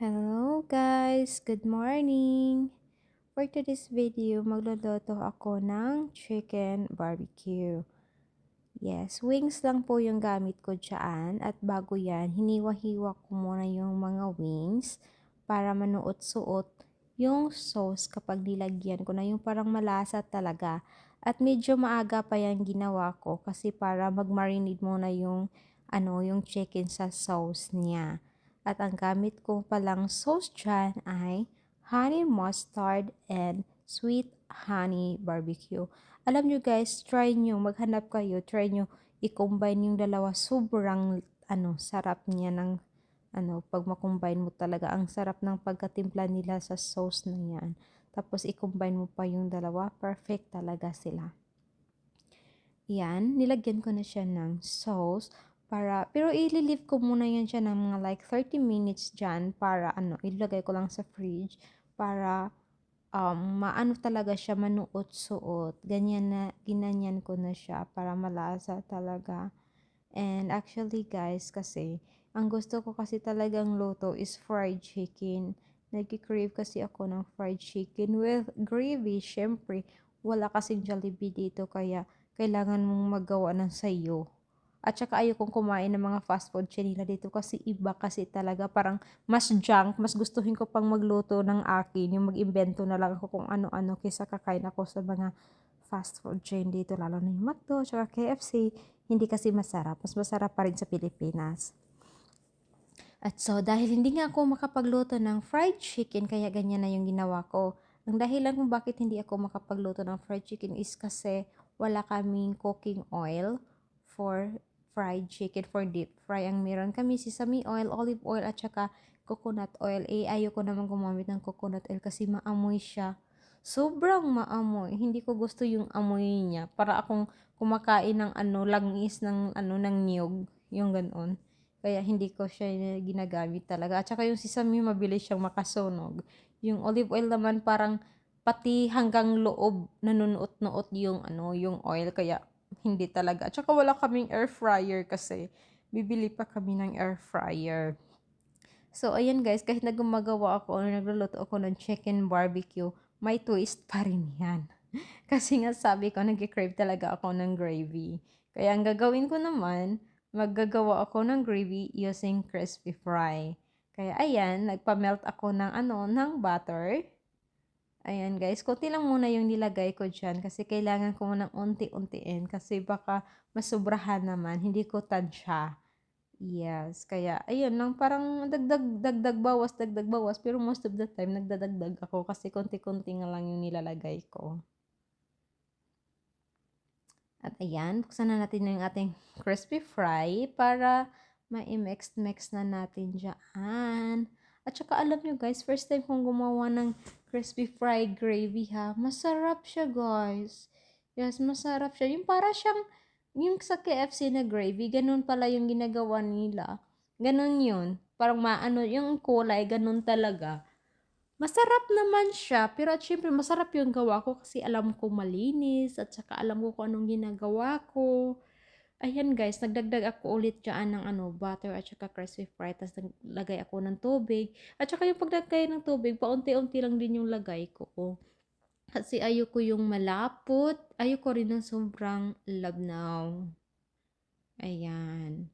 Hello guys! Good morning! For today's video, magluluto ako ng chicken barbecue. Yes, wings lang po yung gamit ko dyan. At bago yan, hiniwa-hiwa ko muna yung mga wings para manuot-suot yung sauce kapag nilagyan ko na yung parang malasa talaga. At medyo maaga pa yan ginawa ko kasi para mag-marinate muna yung chicken sa sauce niya. At ang gamit ko palang sauce dyan ay honey mustard and sweet honey barbecue. Alam nyo guys, try nyo, maghanap kayo, try nyo i-combine yung dalawa. Sobrang sarap niya ng pag makombine mo talaga. Ang sarap ng pagkatimpla nila sa sauce na yan. Tapos i-combine mo pa yung dalawa, perfect talaga sila. Yan, nilagyan ko na siya ng sauce pero i-leave ko muna yan siya ng mga like 30 minutes dyan para ilagay ko lang sa fridge para maano talaga siya, manuot-suot. Ginanyan ko na siya para malasa talaga. And actually guys, kasi ang gusto ko kasi talagang luto is fried chicken. Nag-crave kasi ako ng fried chicken with gravy. Syempre, wala kasing Jollibee dito kaya kailangan mong magawa ng sayo. At saka ayokong kumain ng mga fast food chain nila dito kasi iba kasi talaga parang mas junk, mas gustuhin ko pang magluto ng akin, yung mag-imbento na lang ako kung ano-ano kaysa kakain ako sa mga fast food chain dito, lalo na yung McDo, tsaka KFC, hindi kasi masarap. Mas masarap pa rin sa Pilipinas. At so, dahil hindi nga ako makapagluto ng fried chicken, kaya ganyan na yung ginawa ko. Ang dahilan kung bakit hindi ako makapagluto ng fried chicken is kasi wala kaming cooking oil for fried chicken, for deep fry. Ang meron kami sesame oil, olive oil, at saka coconut oil. Ayoko naman gumamit ng coconut oil kasi maamoy siya. Sobrang maamoy. Hindi ko gusto yung amoy niya. Para akong kumakain ng langis ng niyog. Yung ganon. Kaya hindi ko siya ginagamit talaga. At saka yung sesame, mabilis siyang makasunog. Yung olive oil naman parang pati hanggang loob nanunuot-nuot yung oil. Kaya hindi talaga. At saka wala kaming air fryer kasi bibili pa kami ng air fryer. So, ayan guys, kahit na gumagawa ako o nagluluto ako ng chicken barbecue, may twist pa rin yan. Kasi nga sabi ko, nag-crave talaga ako ng gravy. Kaya ang gagawin ko naman, maggagawa ako ng gravy using crispy fry. Kaya ayan, nagpa-melt ako ng butter. Ayan guys, konti lang muna yung nilagay ko dyan kasi kailangan ko munang unti-untiin kasi baka masubrahan naman, hindi ko tansya. Yes, kaya ayun lang parang dagdag bawas pero most of the time nagdadagdag ako kasi konti-konti nga lang yung nilalagay ko. At ayan, buksan na natin yung ating crispy fry para ma-mix na natin dyan. At saka alam nyo guys, first time kong gumawa ng crispy fry gravy ha. Masarap siya guys. Yes, masarap siya. Yung para siyang, yung sa KFC na gravy, ganun pala yung ginagawa nila. Ganun yun. Parang yung kulay, ganun talaga. Masarap naman siya, pero at syempre masarap yung gawa ko kasi alam ko malinis at saka alam ko kung anong ginagawa ko. Ayan guys, nagdagdag ako ulit dyan ng butter at saka crispy fry. Tapos naglagay ako ng tubig. At saka yung paglagay ng tubig, paunti-unti lang din yung lagay ko. Kasi ayoko yung malapot. Ayoko rin ng sobrang labnaw. Ayan.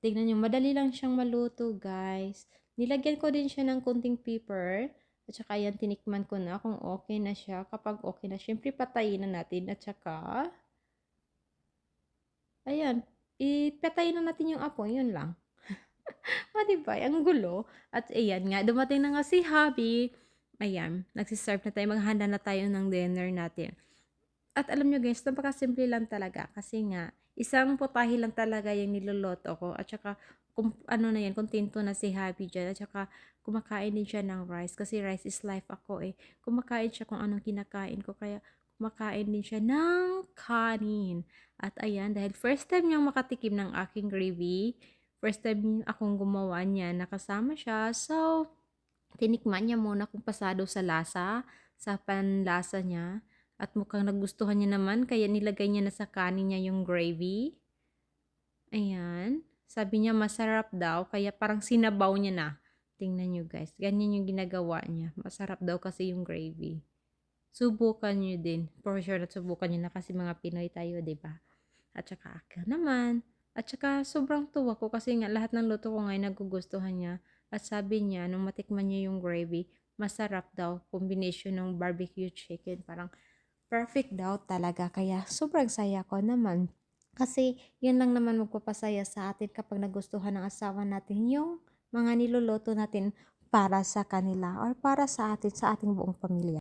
Tignan nyo, madali lang siyang maluto, guys. Nilagyan ko din siya ng konting pepper. At saka yan, tinikman ko na kung okay na siya. Kapag okay na, syempre patayin na natin. At saka, ayan, ipatayin na natin yung apoy. Yun lang. Diba? Ang gulo. At ayan nga, dumating na nga si Hubby. Ayan, nagsiserve na tayo. Maghanda na tayo ng dinner natin. At alam nyo guys, napakasimple lang talaga. Kasi nga, isang putahe lang talaga yung niloloto ko. At saka, kontento na si Happy dyan. At saka, kumakain din siya ng rice. Kasi rice is life ako eh. Kumakain siya kung anong kinakain ko. Kaya, kumakain din siya ng kanin. At ayan, dahil first time niyang makatikim ng aking gravy, first time akong gumawa niya, nakasama siya. So, tinikman niya muna kung pasado sa lasa, sa panlasa niya. At mukhang nagustuhan niya naman, kaya nilagay niya na sa kanin niya yung gravy. Ayan. Sabi niya masarap daw, kaya parang sinabaw niya na. Tingnan niyo guys, ganyan yung ginagawa niya. Masarap daw kasi yung gravy. Subukan niyo din. For sure na subukan niyo na kasi mga Pinoy tayo, 'di ba? At saka ako naman. At saka sobrang tuwa ko kasi nga lahat ng luto ko ngayon nagugustuhan niya. At sabi niya, nung matikman niya yung gravy, masarap daw. Combination ng barbecue chicken. Parang perfect daw talaga. Kaya sobrang saya ko naman. Kasi yun lang naman magpapasaya sa atin kapag nagustuhan ng asawa natin yung mga niluluto natin para sa kanila or para sa atin, sa ating buong pamilya.